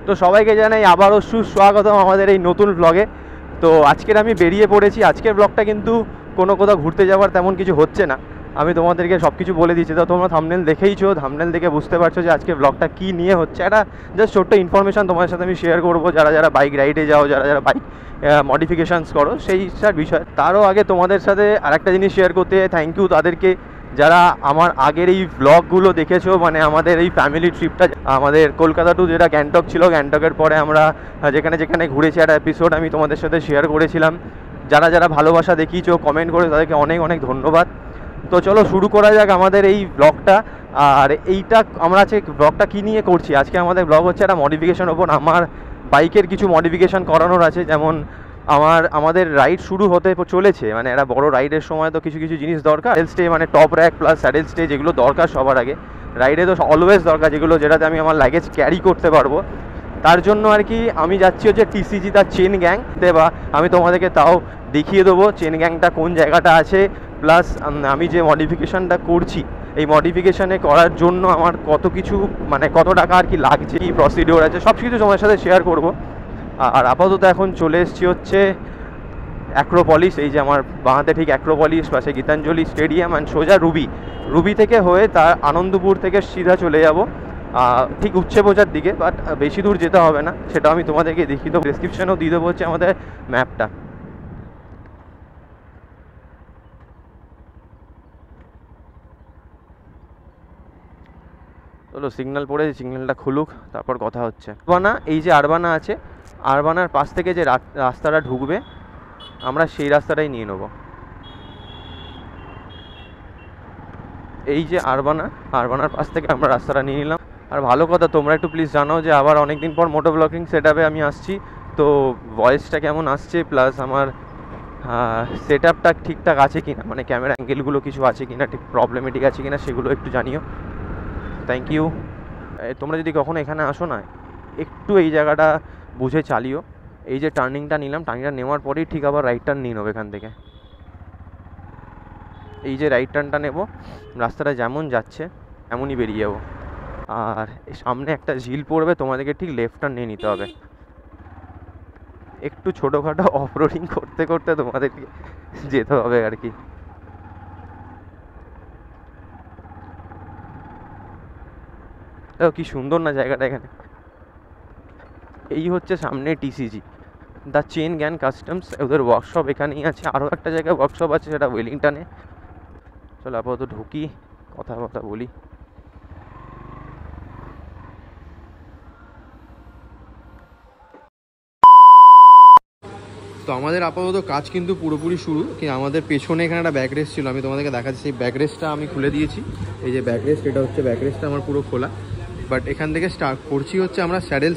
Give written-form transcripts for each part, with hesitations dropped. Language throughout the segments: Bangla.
তো সবাইকে জানাই আবারও সুস্বাগতম আমাদের এই নতুন ব্লগে। তো আজকের আমি বেরিয়ে পড়েছি। আজকের ব্লগটা কিন্তু কোথাও ঘুরতে যাওয়ার তেমন কিছু হচ্ছে না, আমি তোমাদেরকে সব কিছু বলে দিচ্ছি। তো তোমরা থাম্বনেল দেখেইছো, থাম্বনেল দেখে বুঝতে পারছো যে আজকে ব্লগটা কী নিয়ে হচ্ছে। একটা জাস্ট ছোট্ট ইনফরমেশান তোমাদের সাথে আমি শেয়ার করবো, যারা যারা বাইক রাইডে যাও, যারা যারা বাইক মডিফিকেশানস করো, সেইটার বিষয়। তারও আগে তোমাদের সাথে আরেকটা জিনিস শেয়ার করতে থ্যাংক ইউ তাদেরকে যারা আমার আগের এই ব্লগগুলো দেখেছো, মানে আমাদের এই ফ্যামিলি ট্রিপটা, আমাদের কলকাতা টু যেটা গ্যাংটক ছিল, গ্যাংটকের পরে আমরা যেখানে যেখানে ঘুরেছি একটা এপিসোড আমি তোমাদের সাথে শেয়ার করেছিলাম। যারা যারা ভালোবাসা দেখিয়েছো, কমেন্ট করে, তাদেরকে অনেক অনেক ধন্যবাদ। তো চলো শুরু করা যাক আমাদের এই ব্লগটা। আর এইটা আমরা আজকে ব্লগটা কী নিয়ে করছি, আজকে আমাদের ব্লগ হচ্ছে একটা মডিফিকেশান ওপর। আমার বাইকের কিছু মডিফিকেশান করানোর আছে, যেমন আমাদের রাইড শুরু হতে চলেছে, মানে একটা বড় রাইডের সময় তো কিছু কিছু জিনিস দরকার। স্যাডেল স্টে মানে top rack plus saddle stay, যেগুলো দরকার সবার আগে রাইডে তো অলওয়েজ দরকার, যেটাতে আমি আমার লাগেজ ক্যারি করতে পারবো। তার জন্য আর কি আমি যাচ্ছি হচ্ছে টিসিজি তার চেন গ্যাং, বা আমি তোমাদেরকে তাও দেখিয়ে দেবো চেন গ্যাংটা কোন জায়গাটা আছে, প্লাস আমি যে মডিফিকেশানটা করছি এই মডিফিকেশানে করার জন্য আমার কত কিছু, মানে কত টাকা আর কি লাগছে, কি প্রসিডিওর আছে, সব কিছু তোমার সাথে শেয়ার করব। আর আপাতত এখন চলে এসেছি হচ্ছে অ্যাক্রোপলিস, এই যে আমার বাঁহাতে ঠিক অ্যাক্রোপলিস, পাশে গীতাঞ্জলি স্টেডিয়াম, অ্যান্ড সোজা রুবি থেকে হয়ে তার আনন্দপুর থেকে সিধা চলে যাব ঠিক উচ্ছে বোঝার দিকে। বাট বেশি দূর যেতে হবে না, সেটা আমি তোমাদেরকে দেখিয়ে দেবো, ডেসক্রিপশনেও দিয়ে দেবো হচ্ছে আমাদের ম্যাপটা। চলো সিগন্যাল পড়েছে, সিগন্যালটা খুলুক, তারপর কথা হচ্ছে। আরবানা, এই যে আরবানা আছে, আরবানার পাশ থেকে যে রাস্তাটা ঢুকবে আমরা সেই রাস্তাটাই নিয়ে নেব। এই যে আরবানার পাশ থেকে আমরা রাস্তাটা নিয়ে নিলাম। আর ভালো কথা, তোমরা একটু প্লিজ জানাও যে আবার অনেক দিন পর মোটো ব্লগিং সেট আপে আমি আসছি, তো ভয়েসটা কেমন আসছে, প্লাস আমার সেট আপটা ঠিকঠাক আছে কি না, মানে ক্যামেরা অ্যাঙ্গেলগুলো কিছু আছে কি না, ঠিক প্রবলেমেটিক আছে কি না, সেগুলো একটু জানিও। Thank you. তোমরা যদি কখনো এখানে আসো না, একটু এই জায়গাটা বুঝে চালিও। এই যে টার্নিংটা নিলাম, টার্নিংটা নেওয়ার পরেই ঠিক আবার রাইট টার্ন নিয়ে নেবো এখান থেকে। এই যে রাইট টার্নটা নেব, রাস্তাটা যেমন যাচ্ছে এমনই বেরিয়ে যাবো। আর সামনে একটা ঝিল পড়বে, তোমাদেরকে ঠিক লেফট টার্ন নিয়ে নিতে হবে। একটু ছোটোখাটো অফ রোডিং করতে করতে তোমাদেরকে যেতে হবে আর কি। দেখো কি সুন্দর না জায়গাটা এখানে। এই হচ্ছে সামনে TCG the chain gang customs, ওদের ওয়ার্কশপ এখানেই আছে। আরও একটা জায়গায় ওয়ার্কশপ আছে, সেটা ওয়েলিংটনে। চলো আপাতত ঢুকি, কথা বলি। তো আমাদের আপাতত কাজ কিন্তু পুরোপুরি শুরু। কি আমাদের পেছনে এখানে একটা ব্যাক রেস্ট ছিল, আমি তোমাদেরকে দেখাচ্ছি। সেই ব্যাক রেস্টটা আমি খুলে দিয়েছি। এই যে ব্যাক রেস্ট, এটা হচ্ছে ব্যাক রেস্টটা আমার পুরো খোলা। বাট এখান থেকে স্টার্ট করছি হচ্ছে আমরা স্যাডেল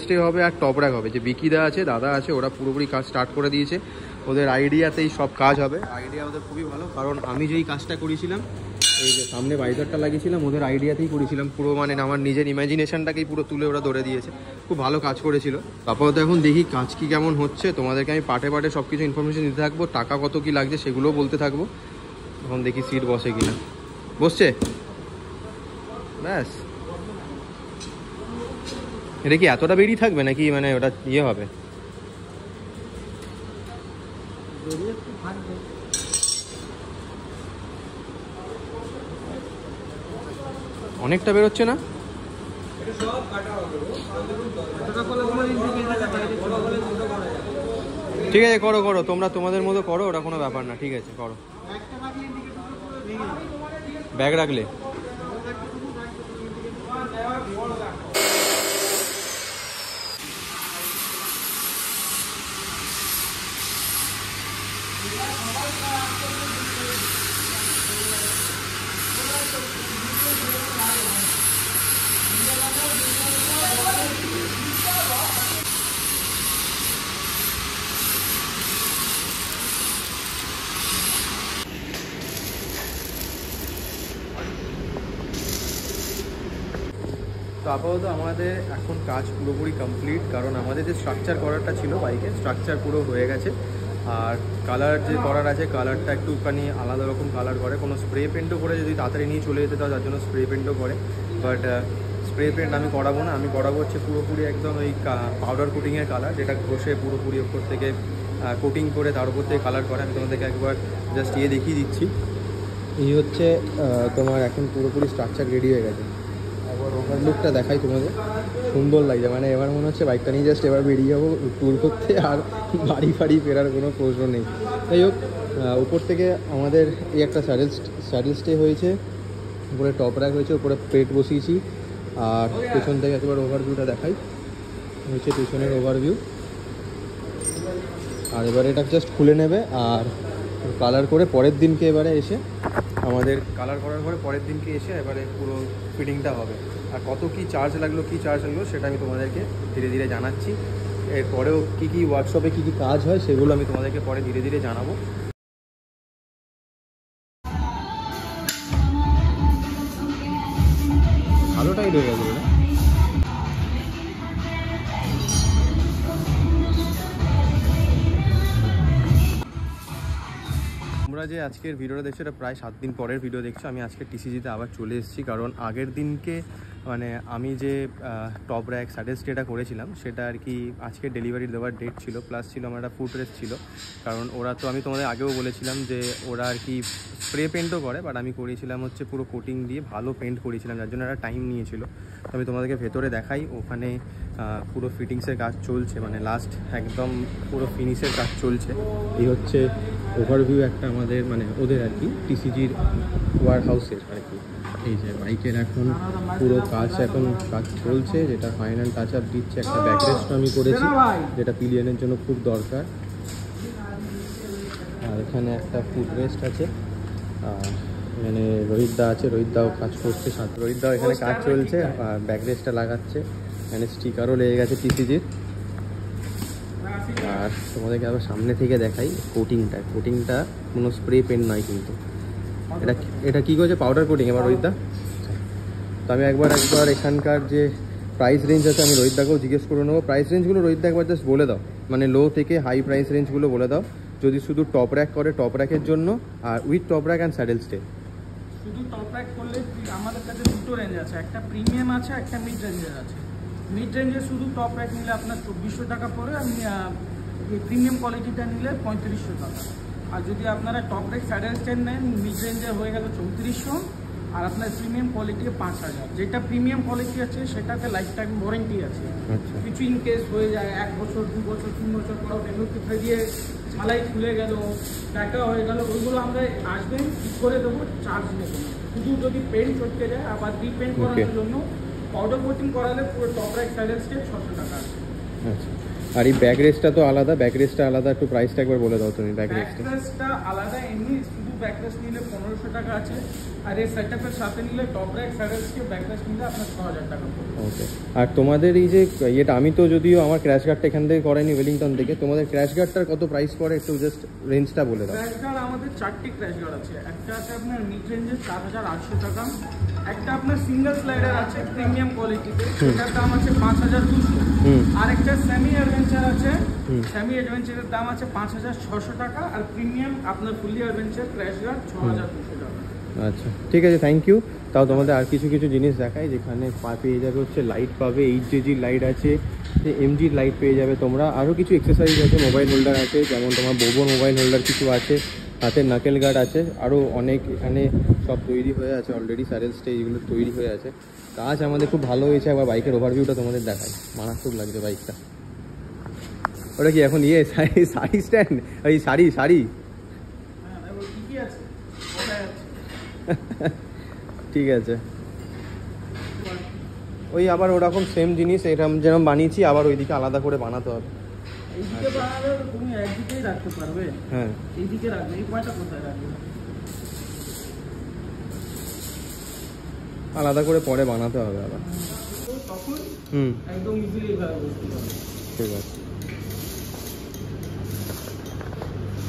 স্টে হবে আর টপ র্যাক হবে। যে বিকিদা আছে, দাদা আছে, ওরা পুরোপুরি কাজ স্টার্ট করে দিয়েছে। ওদের আইডিয়াতেই সব কাজ হবে। আইডিয়া ওদের খুবই ভালো, কারণ আমি যেই কাজটা করেছিলাম, এই যে সামনে বাইজারটা লাগিয়েছিলাম, ওদের আইডিয়াতেই করেছিলাম পুরো, মানে আমার নিজের ইমাজিনেশনটাকেই পুরো তুলে ওরা ধরে দিয়েছে। খুব ভালো কাজ করেছিল। আপাতত এখন দেখি কাজ কি কেমন হচ্ছে, তোমাদেরকে আমি পার্টে সব কিছু ইনফরমেশন দিতে থাকবো। টাকা কত কি লাগছে সেগুলোও বলতে থাকবো। এখন দেখি সিট বসে কিনা। বসছে, ব্যাস। এটা কি এতটা বেরিয়ে থাকবে নাকি, মানে ওটা ইয়ে হবে? অনেকটা বেরোচ্ছে না? ঠিক আছে, করো তোমরা তোমাদের মতো করো, ওটা কোনো ব্যাপার না। ঠিক আছে, করো। ব্যাগ রাখলে তো আপাতত আমাদের এখন কাজ পুরোপুরি কমপ্লিট, কারণ আমাদের যে স্ট্রাকচার করারটা ছিল বাইকের, স্ট্রাকচার পুরো হয়ে গেছে। আর কালার যে করার আছে, কালারটা একটুখানি আলাদা রকম কালার করে। কোনো স্প্রে পেন্টও করে, যদি তাড়াতাড়ি নিয়ে চলে যেতে চাও তার জন্য স্প্রে পেন্টও করে। বাট স্প্রে পেন্ট আমি করাবো না, আমি করাবো হচ্ছে পুরোপুরি একদম ওই পাউডার কোটিংয়ের কালার, যেটা ঘষে পুরোপুরি ওপর থেকে কোটিং করে তার উপর থেকে কালার করে। আমি তোমাদেরকে একবার জাস্ট দেখিয়ে দিচ্ছি। এই হচ্ছে তোমার এখন পুরোপুরি স্ট্রাকচার রেডি হয়ে গেছে। একবার ওভার লুকটা দেখাই তোমাদের, সুন্দর লাগছে। মানে এবার মনে হচ্ছে বাইকটা নিয়ে জাস্ট এবার বেরিয়ে যাবো ট্যুর করতে, আর বাড়ি ফাড়ি ফেরার কোনো প্রশ্ন নেই। যাই হোক, উপর থেকে আমাদের এই একটা স্যাডেল স্টে হয়েছে, উপরে টপ র্যাক হয়েছে, উপরে প্লেট বসিয়েছি। আর পেছন থেকে একবার ওভারভিউটা দেখাই, হচ্ছে পেছনের ওভারভিউ। আর এবারে এটা জাস্ট খুলে নেবে আর কালার করে পরের দিনকে এবারে এসে আমাদের কালার করার পরে পরের দিনকে এসে এবারে পুরো ফিটিংটা হবে। আর কত কী চার্জ লাগলো সেটা আমি তোমাদেরকে ধীরে ধীরে জানাচ্ছি। এরপরেও কী ওয়ার্কশপে কী কাজ হয় সেগুলো আমি তোমাদেরকে পরে ধীরে ধীরে জানাবো। ভালো টাইট হয়ে গেল না? তোমরা যে আজকের ভিডিওটা দেখছো এটা প্রায় 7 দিন পরের ভিডিও দেখছো। আমি আজকে টিসিজিতে আবার চলে এসেছি, কারণ আগের দিনকে মানে আমি যে টপ র্যাক স্যাডেল স্টেটা করেছিলাম সেটা আর কি আজকে ডেলিভারি দেওয়ার ডেট ছিল, প্লাস ছিল আমার একটা ফুট রেস ছিল। কারণ ওরা তো আমি তোমাদের আগেও বলেছিলাম যে ওরা আর কি স্প্রে পেন্টও করে, বাট আমি করেছিলাম হচ্ছে পুরো কোটিং দিয়ে ভালো পেন্ট করেছিলাম, যার জন্য একটা টাইম নিয়েছিল। তো আমি তোমাদেরকে ভেতরে দেখাই, ওখানে পুরো ফিটিংসের কাজ চলছে, মানে লাস্ট একদম পুরো ফিনিশের কাজ চলছে। এই হচ্ছে ওভারভিউ একটা আমাদের মানে ওদের আর কি টিসিজির ওয়ার হাউসের আর কি। এই যে বাইকের এখন পুরো কাজ চলছে, যেটা ফাইনাল টাচ আপ দিচ্ছে। একটা ব্যাকরেস্ট আমি করেছি, যেটা পিলিয়নের জন্য খুব দরকার। আর এখানে একটা ফুট রেস্ট আছে, এখানে রোহিতদা আছে, রোহিতদাও কাজ করছে, রোহিতদাও এখানে কাজ চলছে, আর ব্যাকরেস্টটা লাগাচ্ছে। এখানে স্টিকারও লেগে গেছে টিসিজির। আর তোমাদেরকে আবার সামনে থেকে দেখাই কোটিংটা কোনো স্প্রে পেন্ট নয় কিন্তু, এটা কী করছে পাউডার কোটিং এবার রোহিতদা। তো আমি একবার এখানকার যে প্রাইস রেঞ্জ আছে আমি রোহিতদাকেও জিজ্ঞেস করে নেবো। প্রাইস রেঞ্জগুলো রোহিতদা একবার জাস্ট বলে দাও, মানে লো থেকে হাই প্রাইস রেঞ্জগুলো বলে দাও। যদি শুধু টপ র্যাক করে টপ র্যাকের জন্য, আর with top rack and saddle stay. শুধু টপ র্যাক করলে আমাদের কাছে দুটো রেঞ্জ আছে, একটা প্রিমিয়াম আছে, একটা মিড রেঞ্জের আছে। মিড রেঞ্জে শুধু টপ র্যাক নিলে আপনার 2400 টাকা পড়ে, আর প্রিমিয়াম কোয়ালিটিটা নিলে 3500 টাকা। আর যদি আপনারা টপ র্যাক স্যাডেল স্ট্যান্ড নেন, মিড রেঞ্জে হয়ে গেল 3400, আর আপনার প্রিমিয়াম কোয়ালিটি 5000। যেটা প্রিমিয়াম কোয়ালিটি আছে সেটাতে লাইফ টাইম ওয়ারেন্টি আছে। কিছু ইন কেস হয়ে যায় 1 বছর 2 বছর 3 বছর পর এমনি দিয়ে মালাই খুলে গেল, টাকা হয়ে গেল, ওইগুলো আমরা আসবেন ঠিক করে দেবো, চার্জ নেবো। শুধু যদি পেন্ট চটকে যায় আবার রিপেন্ট করার জন্য পাউডার কোটিং করালে পুরো টপ র্যাক স্যাডেল স্টে 600 টাকা আছে। আচ্ছা, আর এই ব্যাক রেস্টটা তো আলাদা, ব্যাক রেস্টটা আলাদা, একটু প্রাইসটা একবার বলে দাও তুমি। ব্যাক রেস্টটা আলাদা, এমনি শুধু ব্যাক রেস্ট নিলে 1500 টাকা আছে, আর এই সেটআপের সাথে নিলে top rack saddle stay back rest নিলে আপনার 6000 টাকা পড়বে। ওকে, আর তোমাদের এই যে এটা আমি তো যদিও আমার ক্র্যাশ গার্ডটা এখান থেকে করাইনি ওয়েলিংটন থেকে, তোমাদের ক্র্যাশ গার্ডটার কত প্রাইস পড়ে একটু জাস্ট রেঞ্জটা বলে দাও। ক্র্যাশ গার্ড আমাদের 4টি ক্র্যাশ গার্ড আছে। একটা আছে আপনার মিড রেঞ্জের 4800 টাকা, একটা আপনার সিঙ্গেল স্লাইডার আছে প্রিমিয়াম কোয়ালিটিতে, সেটার দাম আছে 5200। আর একটা সেমি অ্যাডভেঞ্চার আছে, সেমি অ্যাডভেঞ্চারের দাম আছে 5600 টাকা, আর প্রিমিয়াম আপনার ফুলি অ্যাডভেঞ্চার ক্র্যাশ গার্ড 6200 টাকা। আচ্ছা ঠিক আছে, থ্যাংক ইউ। তাও তোমাদের আর কিছু জিনিস দেখায়, যেখানে পেয়ে যাবে হচ্ছে লাইট পাবে, 8JG লাইট আছে, MG লাইট পেয়ে যাবে তোমরা। আরও কিছু এক্সেসরিজ আছে, মোবাইল হোল্ডার আছে, যেমন তোমার বোবোর মোবাইল হোল্ডার কিছু আছে, হাতের নাকেল গার্ড আছে, আরও অনেক এখানে সব তৈরি হয়ে আছে অলরেডি। স্যাডেল স্টে এগুলো তৈরি হয়ে আছে, কাজ আমাদের খুব ভালো হয়েছে। একবার বাইকের ওভারভিউটা তোমাদের দেখায়, মারাত্মক লাগছে বাইকটা। ওটা কি এখন শাড়ি স্ট্যান্ড, ওই শাড়ি ঠিক আছে। ওই আবার ওরকম সেম জিনিস এরকম যেরকম বানিয়েছি, আবার ওইদিকে আলাদা করে বানাতে হবে। এইদিকে বানালে তুমি একদিকেই রাখতে পারবে, হ্যাঁ এইদিকে রাখবে, এই পয়টা কোথায় রাখবে? আলাদা করে পরে বানাতে হবে আবার, তখন একদম ইজিলি এভাবে বসতে পারবে। ঠিক আছে,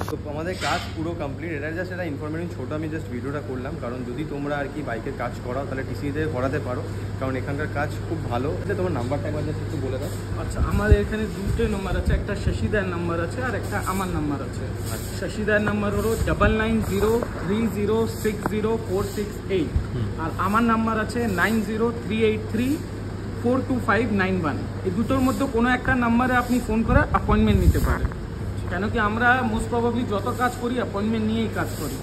তো আমাদের কাজ পুরো কমপ্লিট। এটা জাস্ট একটা ইনফরমেটিভ ছোটো আমি জাস্ট ভিডিওটা করলাম, কারণ যদি তোমরা আর কি বাইকের কাজ করাও তাহলে টিসিতে করাতে পারো, কারণ এখানকার কাজ খুব ভালো। তোমার নাম্বারটা একবার জাস্ট একটু বলে দাও। আচ্ছা, আমাদের এখানে দুটো নাম্বার আছে, একটা শশীদার নাম্বার আছে আর একটা আমার নাম্বার আছে। শশীদার নাম্বার হলো 9903060468, আর আমার নাম্বার আছে 90383 42591। এই দুটোর মধ্যে কোনো একটা নাম্বারে আপনি ফোন করে অ্যাপয়েন্টমেন্ট নিতে পারেন, কেন কি আমরা মোস্ট প্রবাবলি যত কাজ করি অ্যাপয়েন্টমেন্ট নিয়েই কাজ করি।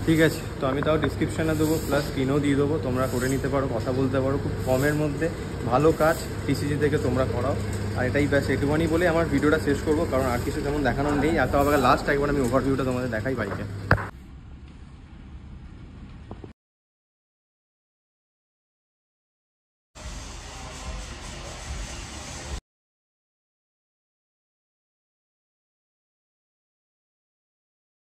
ঠিক আছে, তো আমি তাও ডিসক্রিপশানে দেবো, প্লাস স্ক্রিনও দিয়ে দেবো, তোমরা করে নিতে পারো, কথা বলতে পারো, খুব কমের মধ্যে ভালো কাজ টিসিজি থেকে তোমরা করাও। আর এটাই ব্যাস, এটুকুনি বলে আমার ভিডিওটা শেষ করবো, কারণ আর কিছু তেমন দেখানোর নেই। আর তো আবার লাস্ট একবার আমি ওভারভিউটা তোমাদের দেখাই বাইকে।